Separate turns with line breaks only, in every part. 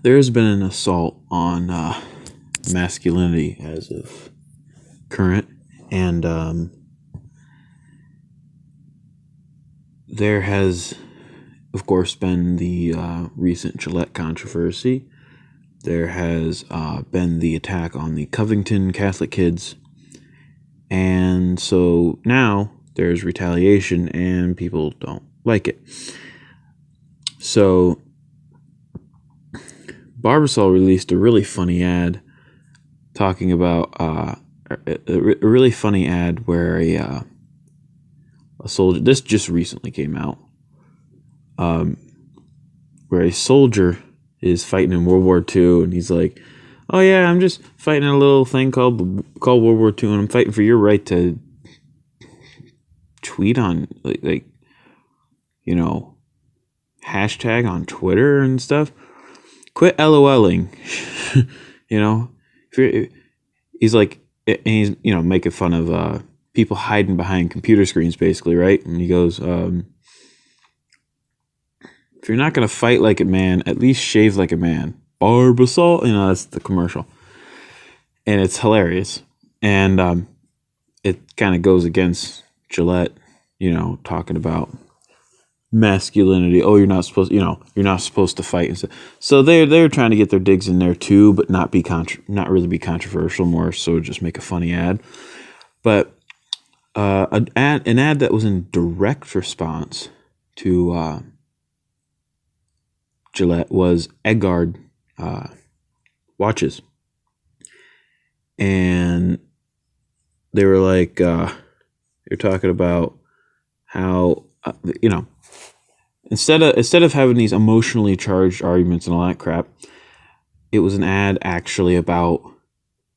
There's been an assault on masculinity as of current, and there has, of course, been the recent Gillette controversy. There has been the attack on the Covington Catholic kids, and so now there's retaliation, and people don't like it. So Barbasol released a really funny ad talking about a really funny ad where a soldier, this just recently came out, where a soldier is fighting in World War II, and he's like, "Oh yeah, I'm just fighting a little thing called World War II, and I'm fighting for your right to tweet on like hashtag on Twitter and stuff. Quit LOLing." He's like, and he's making fun of people hiding behind computer screens, basically, right? And he goes, if you're not gonna fight like a man, at least shave like a man. Barbasol, that's the commercial, and it's hilarious, and it kind of goes against Gillette, talking about masculinity. Oh, you're not supposed to fight and stuff. So they're trying to get their digs in there too, but not really be controversial, more so just make a funny ad. But an ad that was in direct response to Gillette was Edgard watches, and they were like, you're talking about how instead of having these emotionally charged arguments and all that crap, it was an ad actually about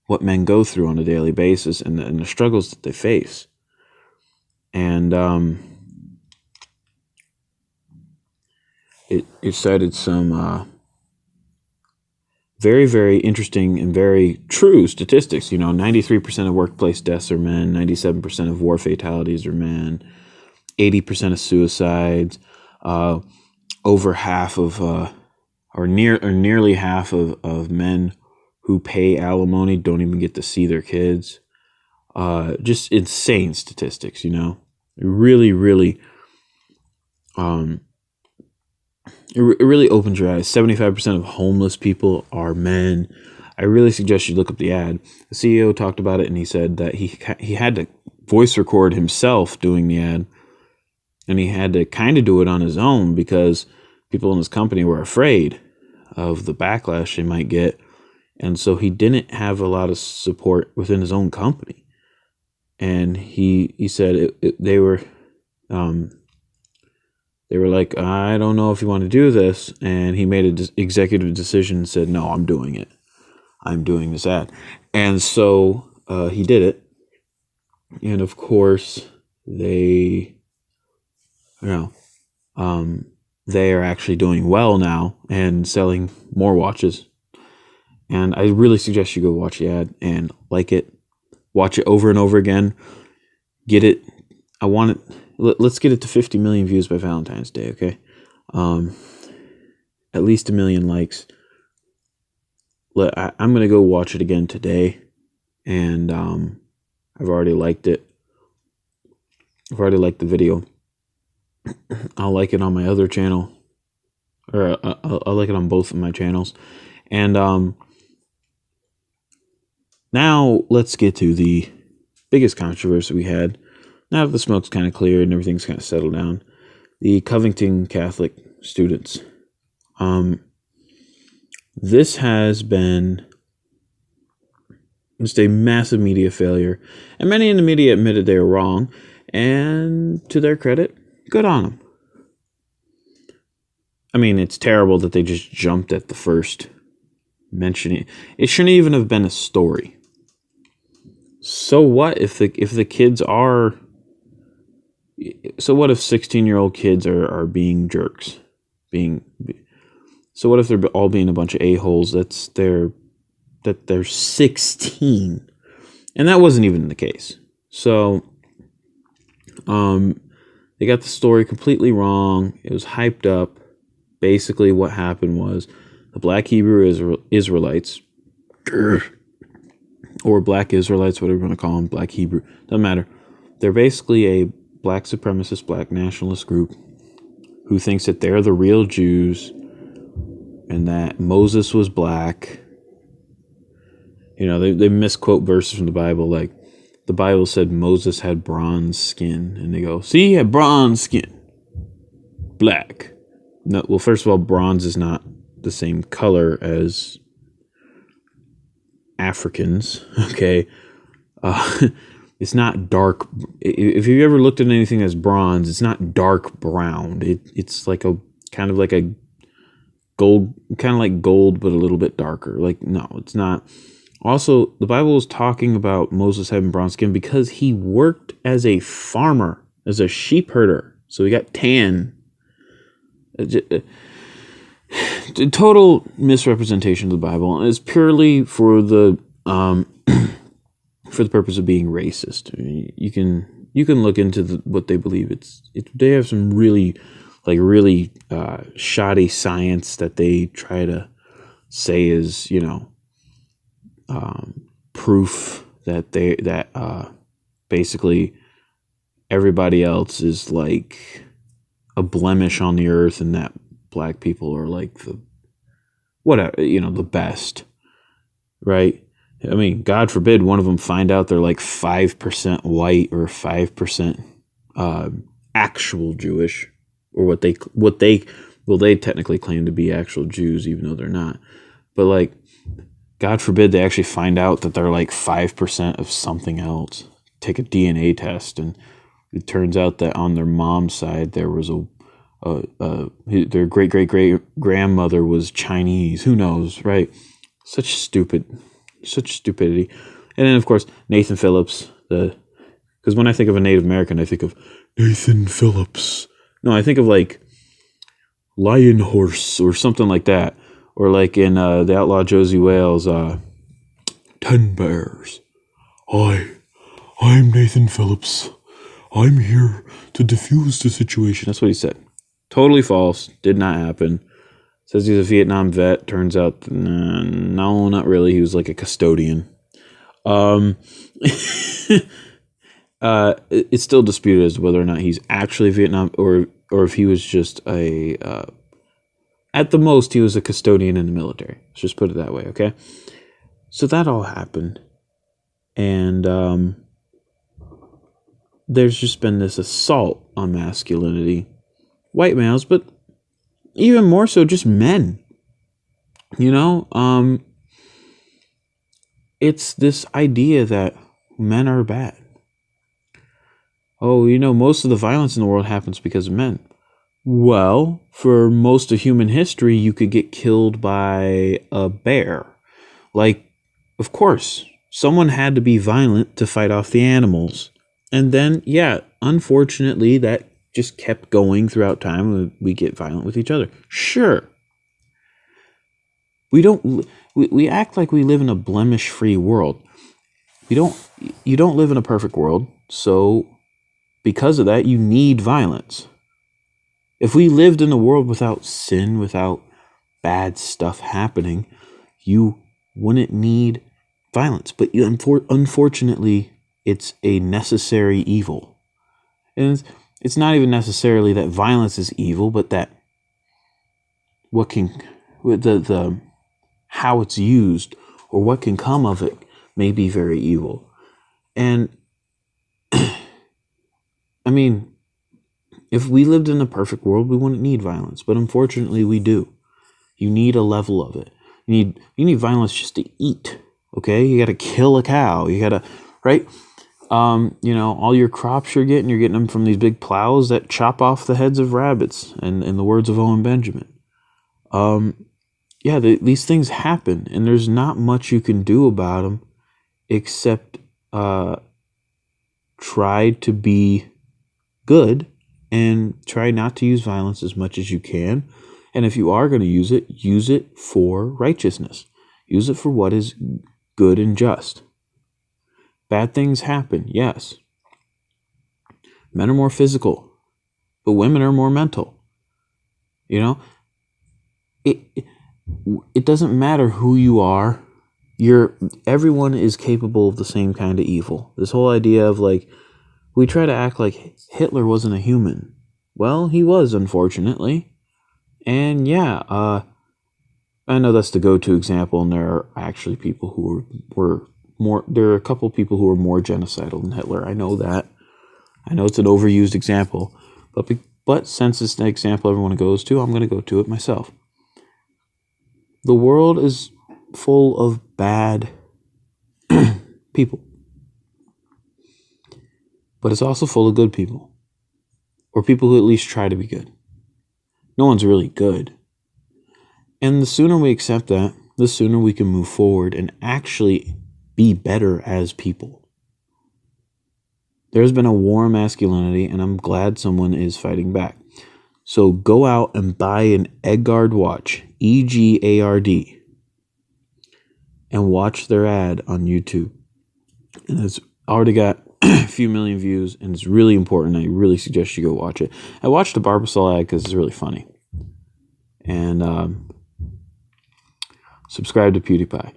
what men go through on a daily basis and the struggles that they face. And it cited some very, very interesting and very true statistics. 93% of workplace deaths are men, 97% of war fatalities are men, 80% of suicides, over half of nearly half of men who pay alimony don't even get to see their kids. Just insane statistics, Really, really, it really opens your eyes. 75% of homeless people are men. I really suggest you look up the ad. The CEO talked about it, and he said that he had to voice record himself doing the ad, and he had to kind of do it on his own because people in his company were afraid of the backlash they might get, and so he didn't have a lot of support within his own company. And he said they were like, I don't know if you want to do this, and he made an executive decision and said, no, I'm doing it. I'm doing this ad. And so he did it, and of course they are actually doing well now and selling more watches. And I really suggest you go watch the ad and like it. Watch it over and over again. Get it. I want it. Let's get it to 50 million views by Valentine's Day, okay? At least 1 million likes. I'm going to go watch it again today. And I've already liked it. I've already liked the video. I'll like it on my other channel. Or I'll like it on both of my channels. And now let's get to the biggest controversy we had. Now that the smoke's kind of cleared and everything's kind of settled down, the Covington Catholic students. This has been just a massive media failure, and many in the media admitted they were wrong, and to their credit, good on them. I mean, it's terrible that they just jumped at the first mentioning. It shouldn't even have been a story. So what if the kids are? So what if 16-year-old kids are being jerks? So what if they're all being a bunch of a-holes? They're 16, and that wasn't even the case. So they got the story completely wrong. It was hyped up. Basically, what happened was the black Hebrew Israelites, or black Israelites, whatever you want to call them, black Hebrew, doesn't matter. They're basically a black supremacist, black nationalist group who thinks that they're the real Jews and that Moses was black. You know, they misquote verses from the Bible, like the Bible said Moses had bronze skin, and they go, see, he had bronze skin, black. No, well, first of all, bronze is not the same color as Africans, okay? It's not dark. If you ever looked at anything as bronze, it's not dark brown. It's like a kind of like a gold, kind of like gold, but a little bit darker. Like, no, it's not. Also, the Bible is talking about Moses having bronze skin because he worked as a farmer, as a sheep herder. So he got tan. Total misrepresentation of the Bible, and it's purely for the for the purpose of being racist. I mean, you can look into what they believe. They have some really shoddy science that they try to say is, you know, proof that basically everybody else is like a blemish on the earth, and that black people are like the best, right? I mean, God forbid one of them find out they're like 5% white or 5% actual Jewish, or they technically claim to be actual Jews, even though they're not. But like, God forbid they actually find out that they're like 5% of something else. Take a DNA test, and it turns out that on their mom's side there was their great grandmother was Chinese. Who knows, right? Such stupidity. And then of course Nathan Phillips, because when I think of a Native American, I think of Nathan Phillips. No, I think of like Lion Horse or something like that, or like in the Outlaw Josie Wales, 10 Bears. I'm Nathan Phillips. I'm here to defuse the situation. That's what he said. Totally false. Did not happen. Says he's a Vietnam vet. Turns out, no, not really. He was like a custodian. It's still disputed as to whether or not he's actually Vietnam, or if he was just at the most, he was a custodian in the military. Let's just put it that way, okay? So that all happened. And there's just been this assault on masculinity. White males, but even more so just men. You know? It's this idea that men are bad. Oh, you know, most of the violence in the world happens because of men. Well, for most of human history, you could get killed by a bear. Like, of course, someone had to be violent to fight off the animals. And then, yeah, unfortunately, that just kept going throughout time. We get violent with each other. Sure. We act like we live in a blemish-free world. You don't live in a perfect world, so because of that, you need violence. If we lived in a world without sin, without bad stuff happening, you wouldn't need violence. But unfortunately, it's a necessary evil. And it's not even necessarily that violence is evil, but that how it's used or what can come of it may be very evil. And I mean, if we lived in a perfect world, we wouldn't need violence, but unfortunately we do. You need a level of it. You need violence just to eat, okay? You got to kill a cow. You got to, right? All your crops you're getting them from these big plows that chop off the heads of rabbits, and in the words of Owen Benjamin. These things happen, and there's not much you can do about them except try to be good and try not to use violence as much as you can. And if you are going to use it for righteousness. Use it for what is good and just. Bad things happen, yes. Men are more physical, but women are more mental. You know, it doesn't matter who you are. Everyone is capable of the same kind of evil. This whole idea of like, we try to act like Hitler wasn't a human. Well, he was, unfortunately. And yeah, I know that's the go-to example, and there are actually people who were more. There are a couple of people who were more genocidal than Hitler. I know that. I know it's an overused example, but since it's the example everyone goes to, I'm going to go to it myself. The world is full of bad people, but it's also full of good people, or people who at least try to be good. No one's really good. And the sooner we accept that, the sooner we can move forward and actually be better as people. There's been a war on masculinity, and I'm glad someone is fighting back. So go out and buy an Egard watch, EGARD, and watch their ad on YouTube. And it's already got a few million views, and it's really important. I really suggest you go watch it. I watched the Barbasol ad because it's really funny. And subscribe to PewDiePie.